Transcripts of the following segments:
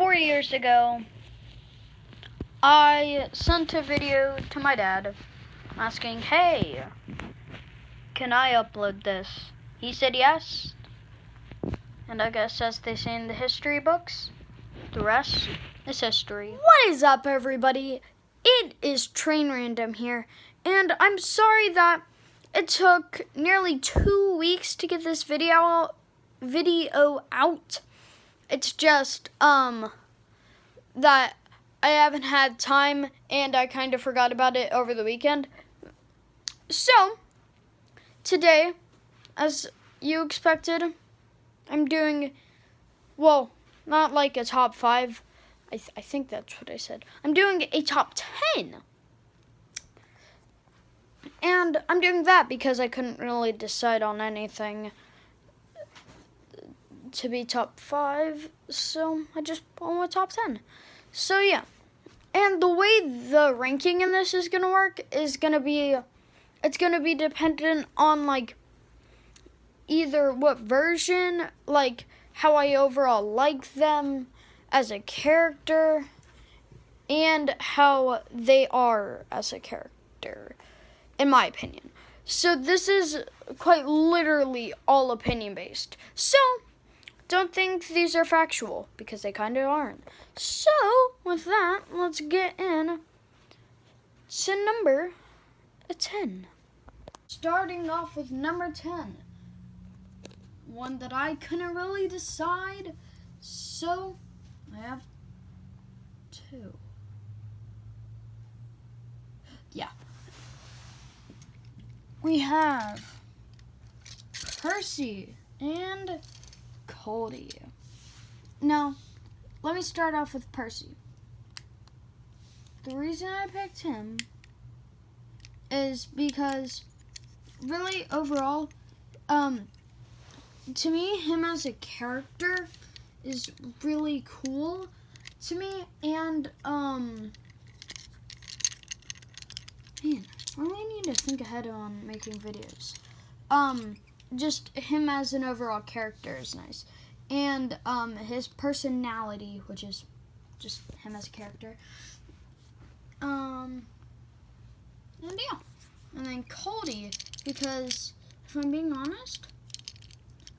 4 years ago, I sent a video to my dad asking, hey, can I upload this? He said yes. And I guess as they say in the history books, the rest is history. What is up, everybody? It is Train Random here, and I'm sorry that it took nearly 2 weeks to get this video out. It's just that I haven't had time and I kind of forgot about it over the weekend. So today, as you expected, I'm doing, well, not like a top 5. I think that's what I said. I'm doing a top 10. And I'm doing that because I couldn't really decide on anything to be top 5. So I just went with top 10. So yeah. And the way the ranking in this is going to work is going to be, it's going to be dependent on like either what version, like how I overall like them as a character, and how they are as a character, in my opinion. So this is quite literally all opinion based. So don't think these are factual, because they kind of aren't. So with that, let's get in to number 10. Starting off with number 10. One that I couldn't really decide, so I have 2. Yeah. We have Percy and Cody. Now, let me start off with Percy. The reason I picked him is because really overall, to me, him as a character is really cool to me, and man, I really need to think ahead on making videos. Just him as an overall character is nice, and his personality, which is just him as a character, and yeah, and then Cody, because if I'm being honest,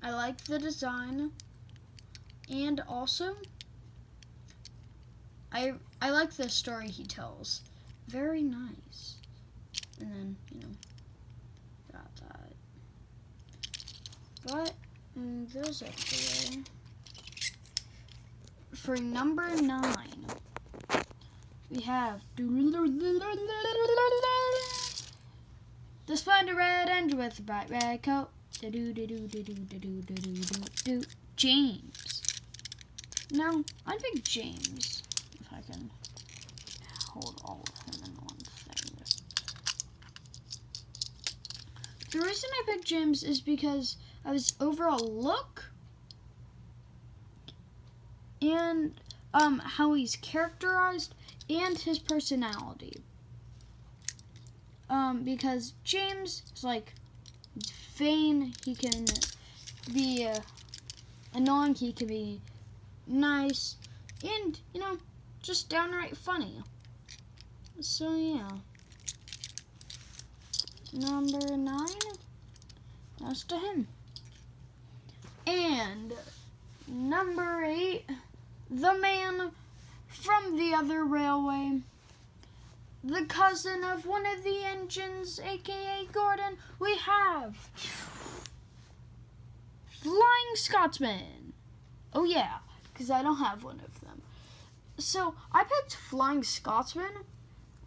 I like the design, and also I like the story he tells. Very nice. And then, got that. But those out the way. For number 9, we have the Spider Red Angel with a bright red coat. James. Now, I pick James, if I can hold all of him in one thing. The reason I picked James is because of his overall look and how he's characterized and his personality. Because James is like vain, he can be annoying, he can be nice, and, just downright funny. So, yeah. Number 9, that's to him. And number 8, the man from the other railway, the cousin of one of the engines, aka Gordon, we have Flying Scotsman. Oh yeah, because I don't have one of them. So I picked Flying Scotsman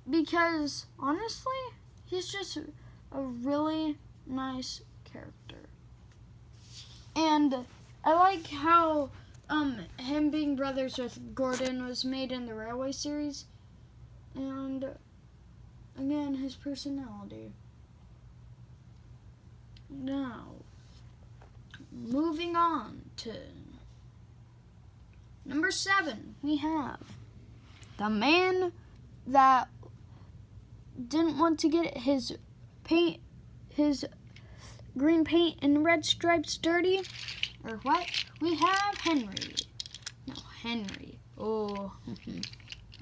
because honestly, he's just a really nice character. And I like how him being brothers with Gordon was made in the Railway series. And again, his personality. Now, moving on to number 7, we have the man that didn't want to get his green paint and red stripes dirty, or what? We have Henry. Now, Henry. Oh,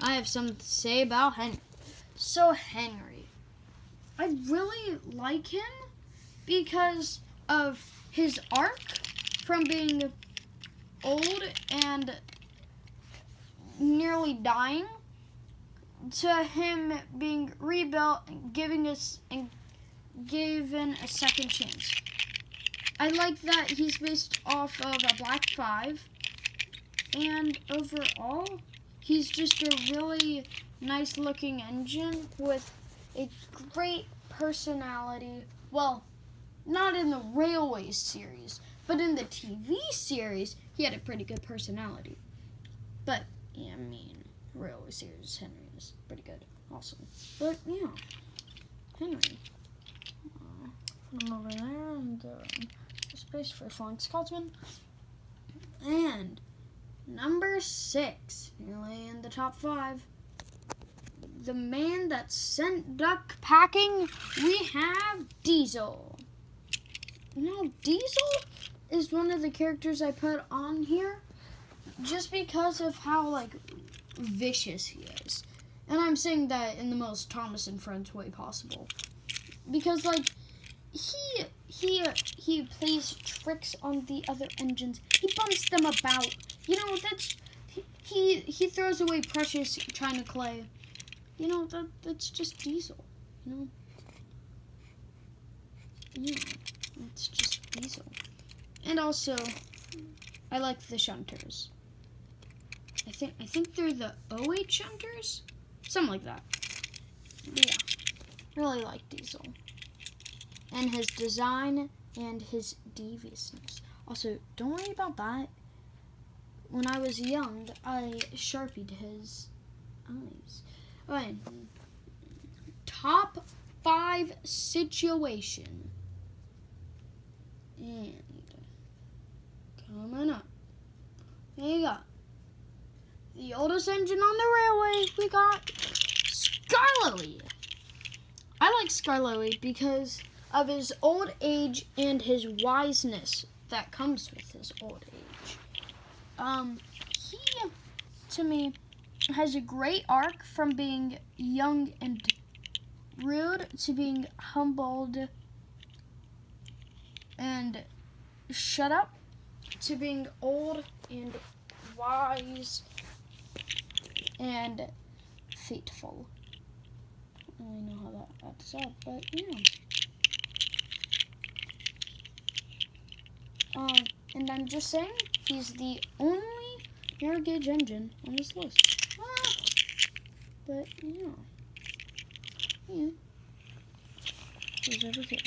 I have something to say about Henry. So Henry, I really like him because of his arc from being old and nearly dying to him being rebuilt and given a second chance. I like that he's based off of a Black 5, and overall, he's just a really nice looking engine with a great personality. Well, not in the Railway series, but in the TV series, he had a pretty good personality. But, yeah, I mean, Railway series, Henry is pretty good also. But, yeah, Henry. Put him over there and space for Flying Scotsman. And number 6, nearly in the top 5. The man that sent Duck packing, we have Diesel. Now, Diesel is one of the characters I put on here just because of how, like, vicious he is. And I'm saying that in the most Thomas and Friends way possible. Because, like, he plays tricks on the other engines. He bumps them about. You know, that's... He throws away precious China clay. You know, that's just Diesel. You know? Yeah, it's just Diesel. And also, I like the Shunters. I think they're the OH Shunters? Something like that. But yeah, really like Diesel. And his design and his deviousness. Also, don't worry about that. When I was young, I sharpied his eyes. Alright. Top 5 situation. And coming up, we got the oldest engine on the railway. We got Skarloey. I like Skarloey because of his old age and his wiseness that comes with his old age. He, to me, has a great arc from being young and rude to being humbled and shut up to being old and wise and faithful. I don't really know how that adds up, but yeah. And I'm just saying, he's the only narrow gauge engine on this list. But yeah. He's over here.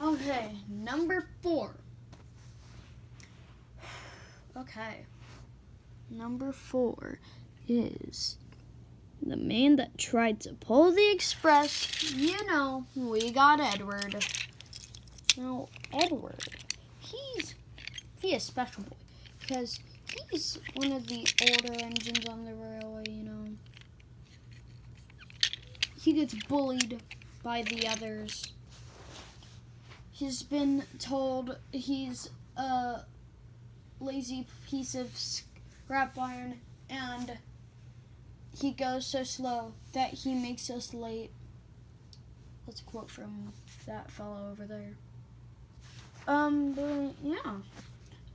Okay, number 4. Okay. Number 4 is the man that tried to pull the express. You know, we got Edward. Now, Edward, he is special boy because he's one of the older engines on the railway, you know. He gets bullied by the others. He's been told he's a lazy piece of scrap iron and he goes so slow that he makes us late. That's a quote from that fellow over there. But yeah.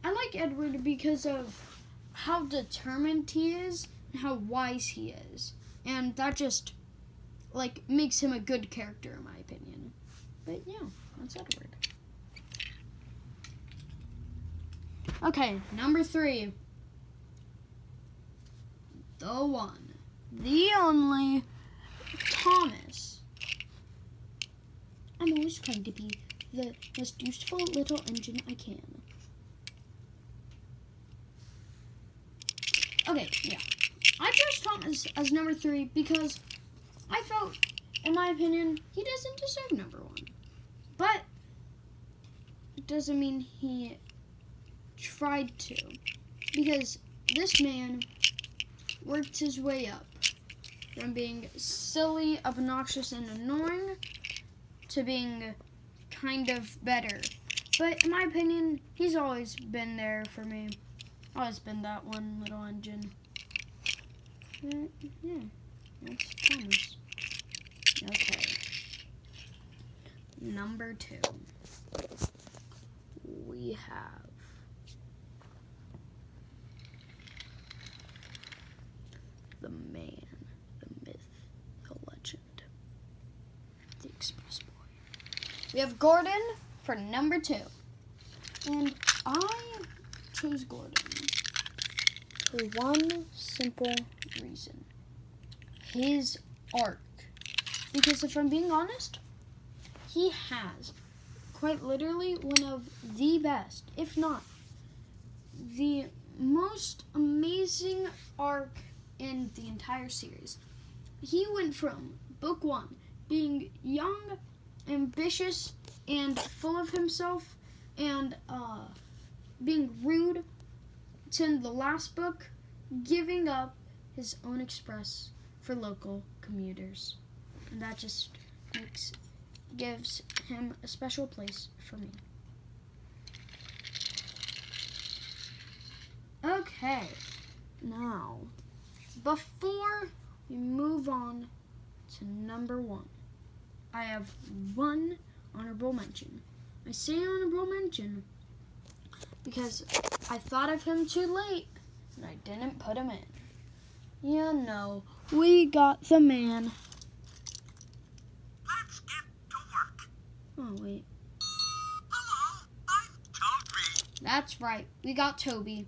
I like Edward because of how determined he is and how wise he is. And that just, like, makes him a good character, in my opinion. But yeah, that's Edward. Okay, number 3. The one, the only, Thomas. I'm always trying to be the most useful little engine I can. Okay, yeah. I chose Thomas as number 3 because I felt, in my opinion, he doesn't deserve number 1. But it doesn't mean he tried to. Because this man worked his way up from being silly, obnoxious, and annoying to being kind of better But in my opinion, he's always been there for me. Always been that one little engine. Yeah, that's Thomas. Okay. Number 2. We have the man, the myth, the legend, the Express Boy. We have Gordon for number 2. And I chose Gordon for one simple reason. His arc. Because if I'm being honest, he has quite literally one of the best, if not the most amazing arc in the entire series. He went from book 1 being young, ambitious, and full of himself, and being rude, to in the last book giving up his own express for local commuters. And that just gives him a special place for me. Okay, now, before we move on to number 1, I have one honorable mention. I say honorable mention because I thought of him too late and I didn't put him in. You know, we got the man. Let's get to work. Oh, wait. Hello, I'm Toby. That's right, we got Toby.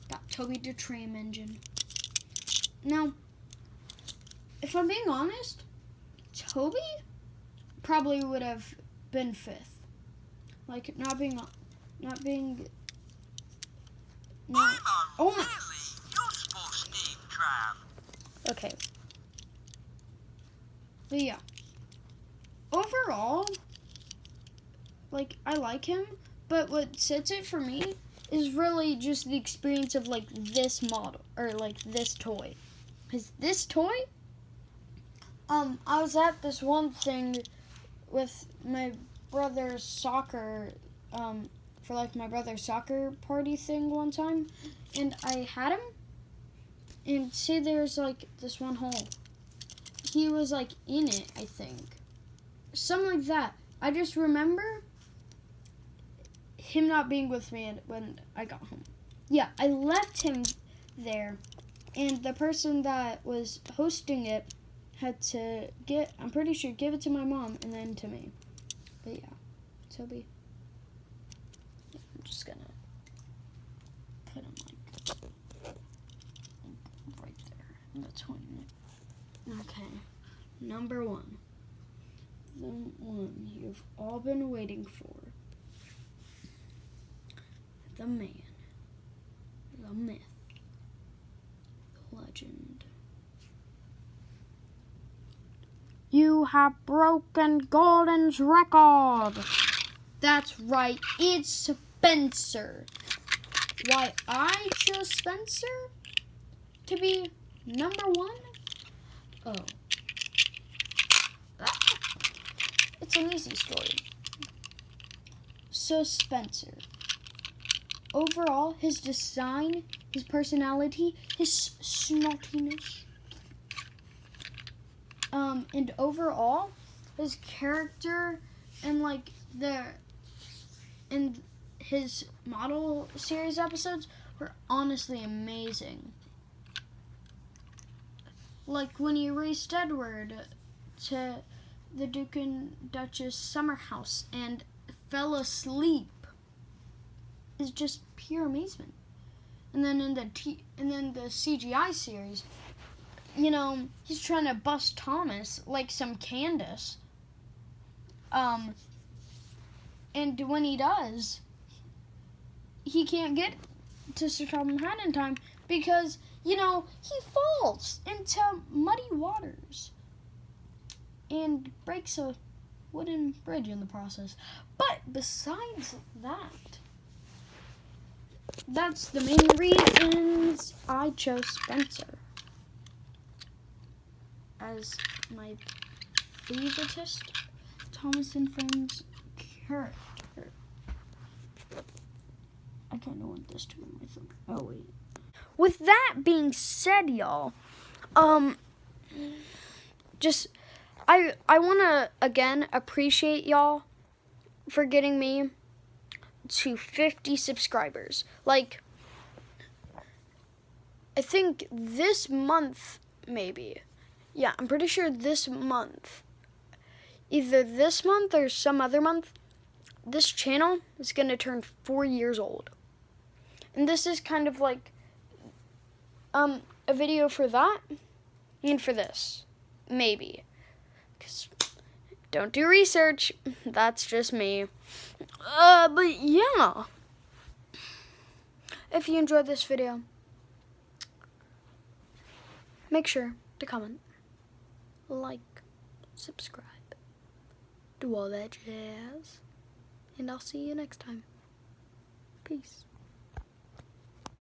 Got Toby the Tram Engine. Now, if I'm being honest, Toby probably would have been 5th. Like, not being. I'm a Oh my. really useful steam tram. Okay. But yeah. Overall, like, I like him, but what sets it for me is really just the experience of, like, this model, or, like, this toy. Because this toy, I was at this one thing with my brother's soccer, for, like, my brother's soccer party thing one time, and I had him, and see there's, like, this one hole. He was, like, in it, I think. Something like that. I just remember him not being with me when I got home. Yeah, I left him there, and the person that was hosting it had to I'm pretty sure, give it to my mom and then to me. But yeah, Toby. Yeah, I'm just gonna put him like right there in between. Okay, number 1. The one you've all been waiting for. The man, the myth, the legend. You have broken Gordon's record. That's right, it's Spencer. Why I chose Spencer to be number 1? Oh. It's an easy story. So Spencer. Overall, his design, his personality, his snottiness, and overall, his character and like and his model series episodes were honestly amazing. Like when he raced Edward to the Duke and Duchess summer house and fell asleep is just pure amazement. And then in the CGI series, you know, he's trying to bust Thomas like some Candace. And when he does, he can't get to Sir Topham Hatt in time because, you know, he falls into muddy waters and breaks a wooden bridge in the process. But besides that, that's the main reasons I chose Spencer as my favoritist Thomas and Friends character. I kind of want this to be my thumb. Oh, wait. With that being said, y'all, just, I want to, again, appreciate y'all for getting me to 50 subscribers. Like, I think this month, maybe. Yeah, I'm pretty sure this month, either this month or some other month, this channel is going to turn 4 years old. And this is kind of like a video for that and for this, maybe. 'Cause don't do research, that's just me. But yeah. If you enjoyed this video, make sure to comment, like, subscribe, do all that jazz. And I'll see you next time. Peace.